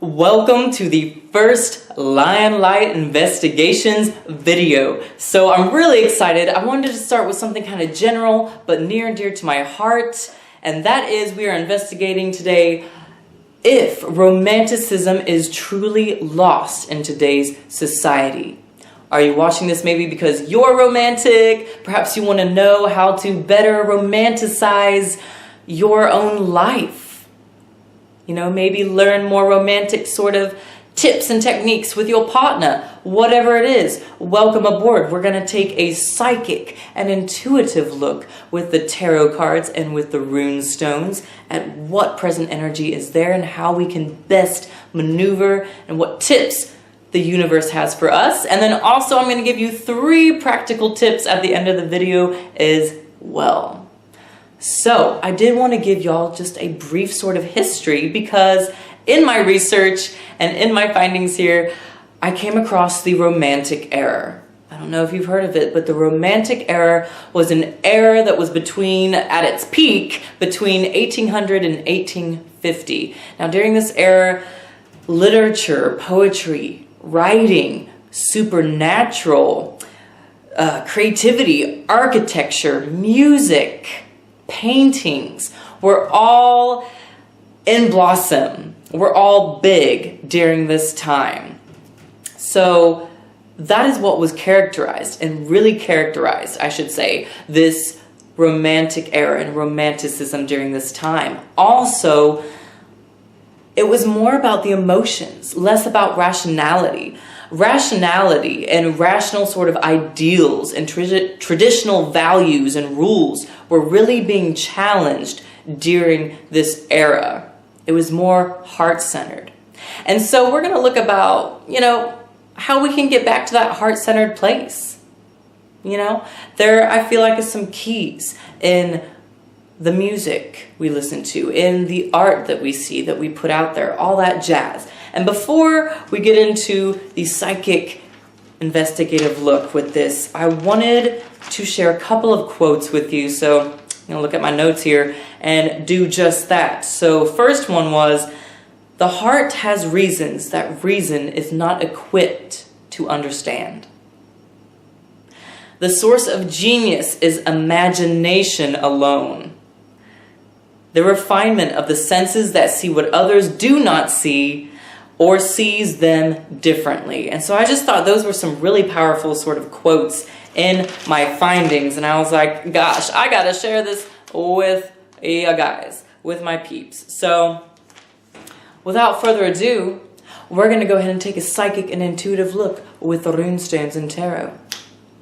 Welcome to the first Lionlight Investigations video. So I'm really excited. I wanted to start with something kind of general but near and dear to my heart, and that is we are investigating today if romanticism is truly lost in today's society. Are you watching this maybe because you're romantic? Perhaps you want to know how to better romanticize your own life. You know, maybe learn more romantic sort of tips and techniques with your partner. Whatever it is, welcome aboard. We're going to take a psychic and intuitive look with the tarot cards and with the rune stones at what present energy is there and how we can best maneuver and what tips the universe has for us. And then also I'm going to give you 3 practical tips at the end of the video as well. So I did want to give y'all just a brief sort of history because in my research and in my findings here, I came across the Romantic era. I don't know if you've heard of it, but the Romantic era was an era that was at its peak, between 1800 and 1850. Now during this era, literature, poetry, writing, supernatural, creativity, architecture, music, paintings were all in blossom, were all big during this time. So that is what was characterized, and really characterized, I should say, this romantic era and romanticism during this time. Also, it was more about the emotions, less about rationality. Rationality and rational sort of ideals and traditional values and rules were really being challenged during this era. It was more heart-centered. And so we're going to look about, how we can get back to that heart-centered place. There I feel like is some keys in the music we listen to, in the art that we see, that we put out there, all that jazz. And before we get into the psychic investigative look with this, I wanted to share a couple of quotes with you. So I'm going to look at my notes here and do just that. So first one was, the heart has reasons that reason is not equipped to understand. The source of genius is imagination alone. The refinement of the senses that see what others do not see or sees them differently. And so I just thought those were some really powerful sort of quotes in my findings. And I was like, gosh, I gotta share this with you guys, with my peeps. So without further ado, we're gonna go ahead and take a psychic and intuitive look with the runestones and tarot.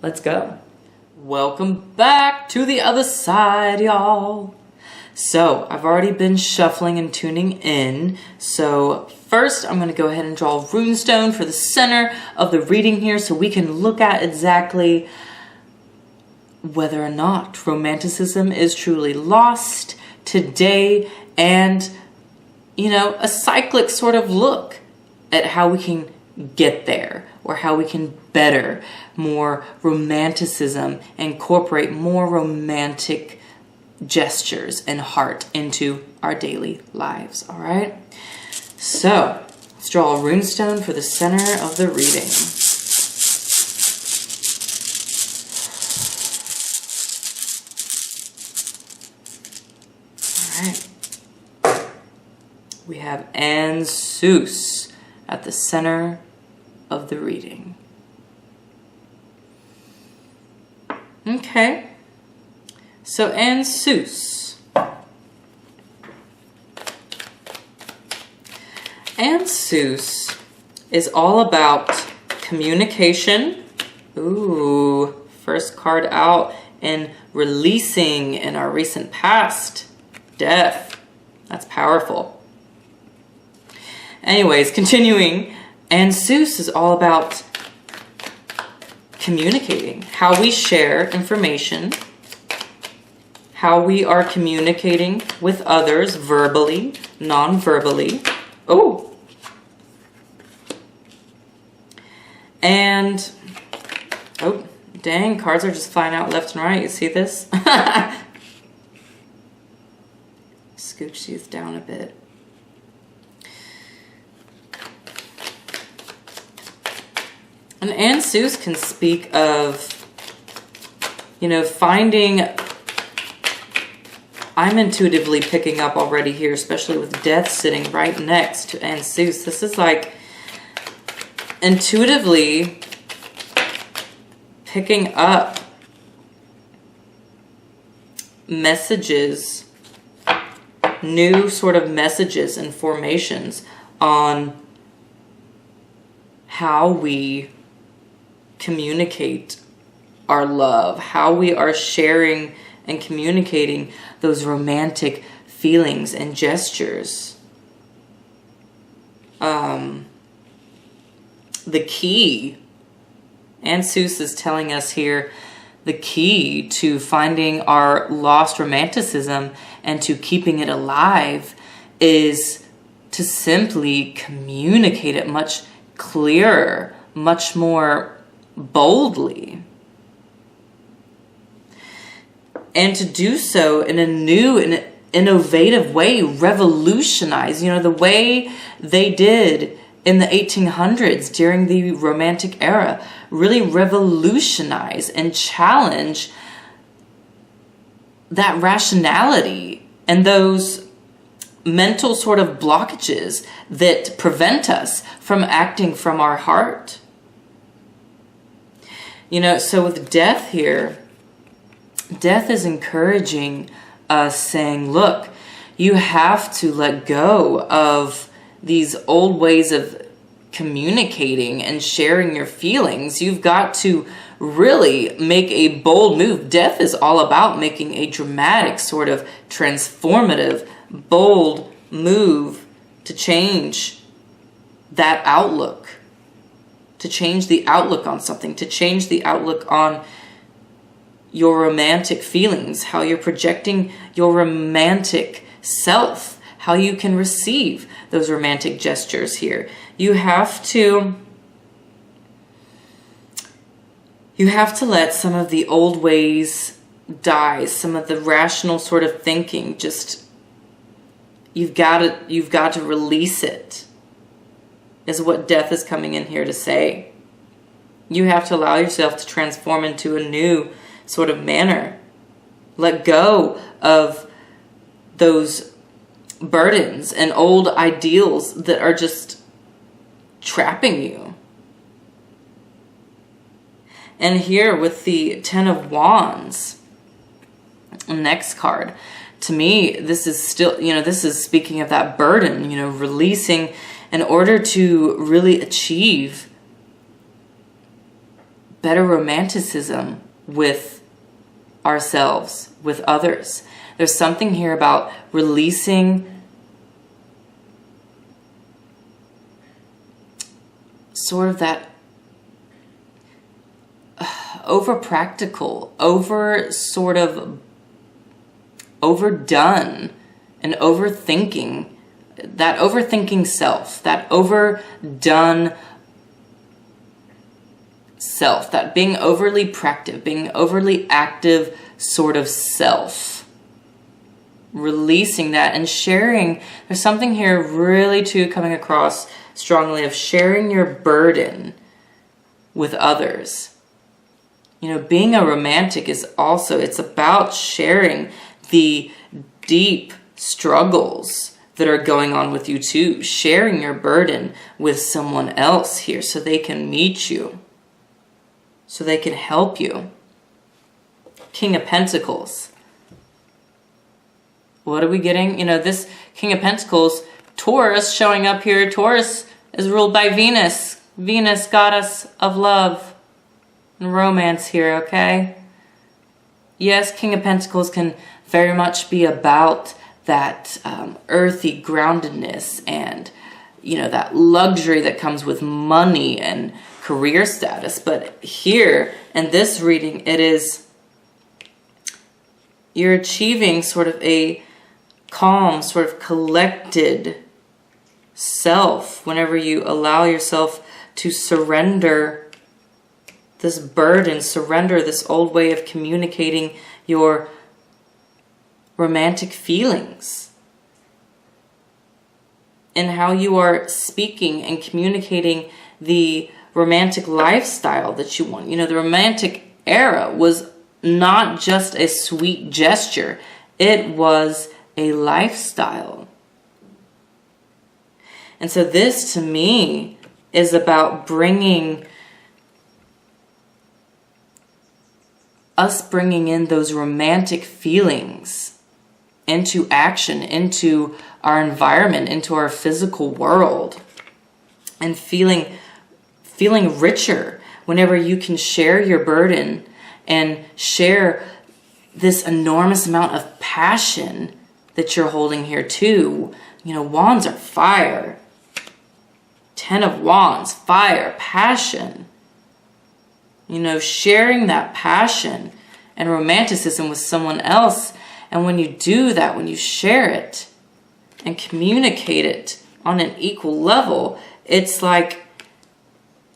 Let's go. Welcome back to the other side, y'all. So I've already been shuffling and tuning in. So first I'm going to go ahead and draw a runestone for the center of the reading here so we can look at exactly whether or not romanticism is truly lost today, and a cyclic sort of look at how we can get there, or how we can better more romanticism, incorporate more romantic gestures and heart into our daily lives. All right, so let's draw a runestone for the center of the reading. All right, we have Ansus at the center of the reading. Okay. So Ansus. Ansus is all about communication. Ooh, first card out, and releasing in our recent past. Death. That's powerful. Anyways, continuing, Ansus is all about communicating, how we share information, how we are communicating with others verbally, non-verbally. Oh! And, oh, dang, cards are just flying out left and right. You see this? Scooch these down a bit. And Anne Seuss can speak of, you know, finding, I'm intuitively picking up already here, especially with death sitting right next to Anne Seuss. This is like intuitively picking up messages, new sort of messages and formations on how we communicate our love, how we are sharing and communicating those romantic feelings and gestures. The key, Anne Seuss is telling us here, the key to finding our lost romanticism and to keeping it alive is to simply communicate it much clearer, much more boldly. And to do so in a new and innovative way, revolutionize, you know, the way they did in the 1800s during the Romantic era, really revolutionize and challenge that rationality and those mental sort of blockages that prevent us from acting from our heart. You know, so with death here, death is encouraging us, saying, look, you have to let go of these old ways of communicating and sharing your feelings. You've got to really make a bold move. Death is all about making a dramatic, sort of transformative, bold move to change that outlook, to change the outlook on something, to change the outlook on your romantic feelings, how you're projecting your romantic self, how you can receive those romantic gestures here. You have to let some of the old ways die, some of the rational sort of thinking. Just you've got to release it, is what death is coming in here to say. You have to allow yourself to transform into a new sort of manner. Let go of those burdens and old ideals that are just trapping you. And here with the Ten of Wands, next card, to me, this is still, you know, this is speaking of that burden, you know, releasing in order to really achieve better romanticism with ourselves, with others. There's something here about releasing sort of that over practical, over sort of overdone and overthinking, that overthinking self, that overdone self, that being overly proactive, being overly active sort of self. Releasing that and sharing. There's something here really too coming across strongly of sharing your burden with others. You know, being a romantic is also, it's about sharing the deep struggles that are going on with you too. Sharing your burden with someone else here so they can meet you, so they can help you. King of Pentacles. What are we getting? You know, this King of Pentacles, Taurus showing up here. Taurus is ruled by Venus. Venus, goddess of love and romance here, okay? Yes, King of Pentacles can very much be about that earthy groundedness and, you know, that luxury that comes with money and career status. But here in this reading, it is, you're achieving sort of a calm, sort of collected self whenever you allow yourself to surrender this burden, surrender this old way of communicating your romantic feelings, and how you are speaking and communicating the romantic lifestyle that you want. You know, the romantic era was not just a sweet gesture. It was a lifestyle. And so this, to me, is about bringing in those romantic feelings into action, into our environment, into our physical world, and feeling richer whenever you can share your burden and share this enormous amount of passion that you're holding here too. You know, wands are fire. 10 of Wands, fire, passion. You know, sharing that passion and romanticism with someone else. And when you do that, when you share it and communicate it on an equal level, it's like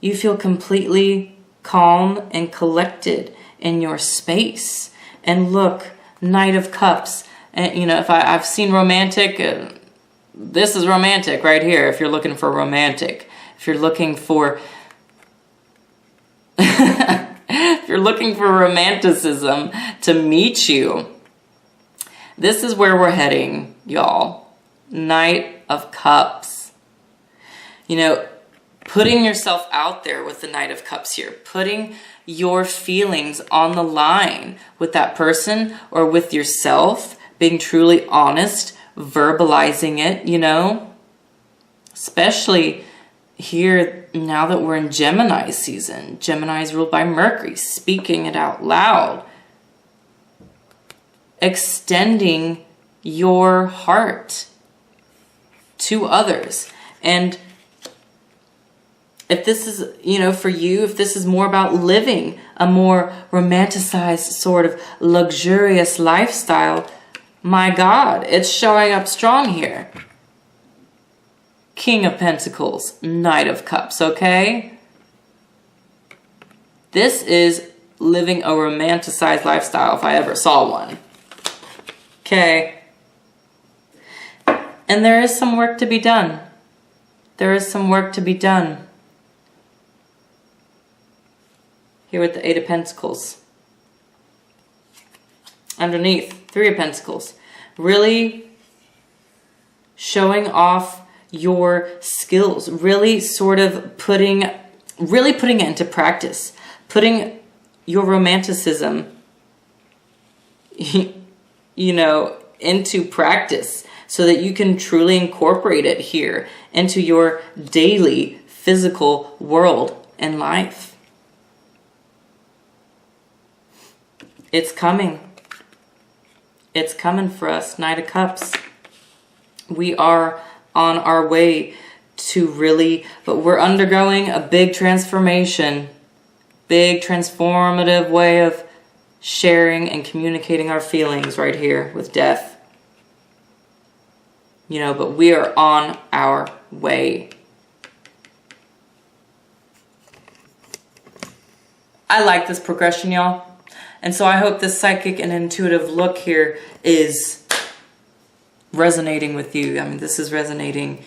you feel completely calm and collected in your space. And look, Knight of Cups. And, you know, if I've seen romantic, this is romantic right here. If you're looking for romantic, if you're looking for, if you're looking for romanticism to meet you, this is where we're heading, y'all. Knight of Cups. You know, putting yourself out there with the Knight of Cups here, putting your feelings on the line with that person or with yourself, being truly honest, verbalizing it, you know, especially here now that we're in Gemini season. Gemini is ruled by Mercury, speaking it out loud, extending your heart to others. And if this is, you know, for you, if this is more about living a more romanticized sort of luxurious lifestyle, my God, it's showing up strong here. King of Pentacles, Knight of Cups, okay? This is living a romanticized lifestyle if I ever saw one. Okay? And there is some work to be done. There is some work to be done. Here with the 8 of Pentacles. Underneath, 3 of Pentacles. Really showing off your skills. Really sort of putting it into practice. Putting your romanticism, you know, into practice so that you can truly incorporate it here into your daily physical world and life. It's coming. It's coming for us, Knight of Cups. We are on our way to really, but we're undergoing a big transformation, big transformative way of sharing and communicating our feelings right here with death. You know, but we are on our way. I like this progression, y'all. And so I hope this psychic and intuitive look here is resonating with you. I mean, this is resonating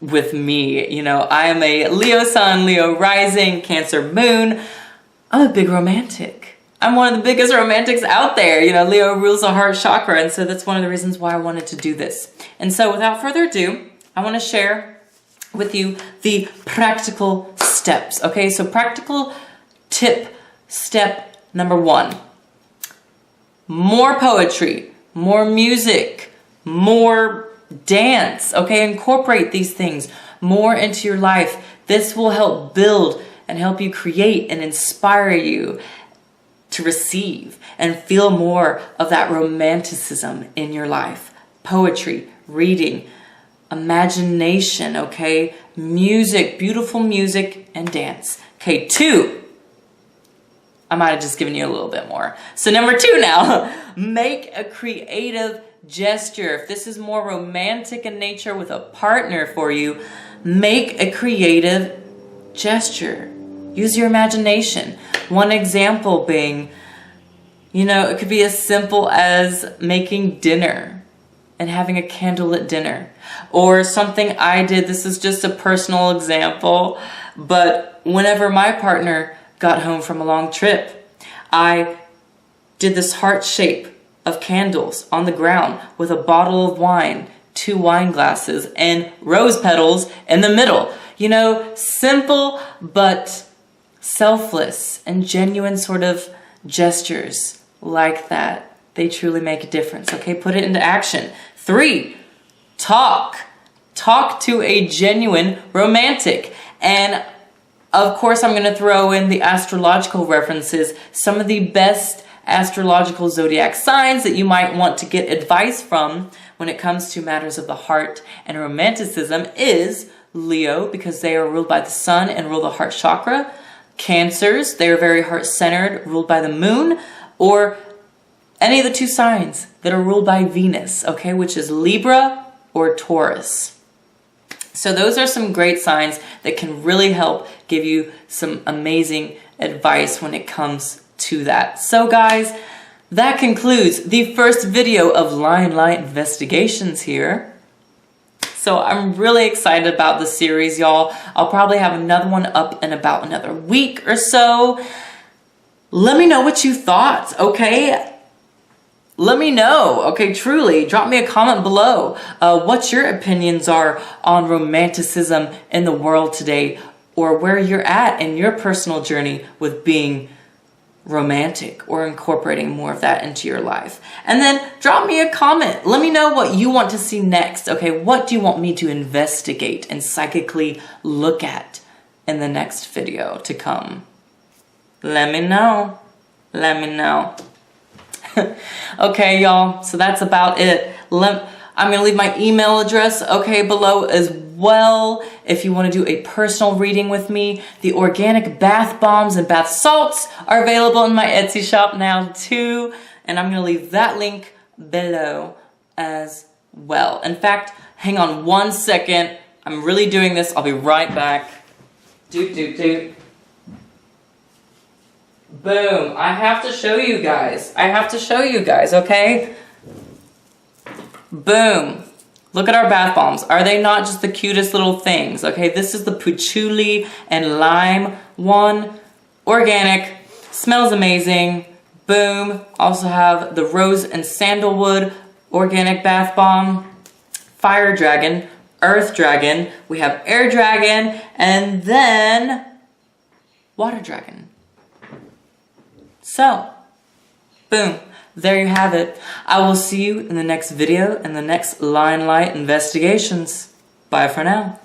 with me. You know, I am a Leo sun, Leo rising, Cancer moon. I'm a big romantic. I'm one of the biggest romantics out there. You know, Leo rules the heart chakra. And so that's one of the reasons why I wanted to do this. And so without further ado, I want to share with you the practical steps. Okay, so practical tip, step number 1. More poetry, more music, more dance. Okay, incorporate these things more into your life. This will help build and help you create and inspire you to receive and feel more of that romanticism in your life. Poetry, reading, imagination, okay? Music, beautiful music, and dance. Okay, 2. I might have just given you a little bit more. So number 2 now, make a creative gesture. If this is more romantic in nature with a partner for you, make a creative gesture. Use your imagination. One example being, you know, it could be as simple as making dinner. and having a candlelit dinner. Or something I did, this is just a personal example, but whenever my partner got home from a long trip, I did this heart shape of candles on the ground with a bottle of wine, 2 wine glasses, and rose petals in the middle. You know, simple but selfless and genuine sort of gestures like that. They truly make a difference, okay? Put it into action. 3, talk. Talk to a genuine romantic. And of course, I'm going to throw in the astrological references, some of the best astrological zodiac signs that you might want to get advice from when it comes to matters of the heart and romanticism is Leo, because they are ruled by the sun and rule the heart chakra. Cancers, they are very heart-centered, ruled by the moon, or any of the 2 signs that are ruled by Venus, okay, which is Libra or Taurus. So those are some great signs that can really help give you some amazing advice when it comes to that. So guys, that concludes the first video of Lionlight Investigations here. So I'm really excited about the series, y'all. I'll probably have another one up in about another week or so. Let me know what you thought, okay? Let me know, okay, truly. Drop me a comment below what your opinions are on romanticism in the world today, or where you're at in your personal journey with being romantic or incorporating more of that into your life. And then drop me a comment. Let me know what you want to see next, okay? What do you want me to investigate and psychically look at in the next video to come? Let me know. Let me know. Okay, y'all, so that's about it. I'm going to leave my email address, okay, below as well. If you want to do a personal reading with me, the organic bath bombs and bath salts are available in my Etsy shop now too. And I'm going to leave that link below as well. In fact, hang on 1 second. I'm really doing this. I'll be right back. Boom. I have to show you guys. Okay? Boom. Look at our bath bombs. Are they not just the cutest little things? Okay, this is the patchouli and lime one. Organic. Smells amazing. Boom. Also have the rose and sandalwood organic bath bomb. Fire dragon. Earth dragon. We have air dragon. And then water dragon. So, boom, there you have it. I will see you in the next video, in the next Lionlight Investigations. Bye for now.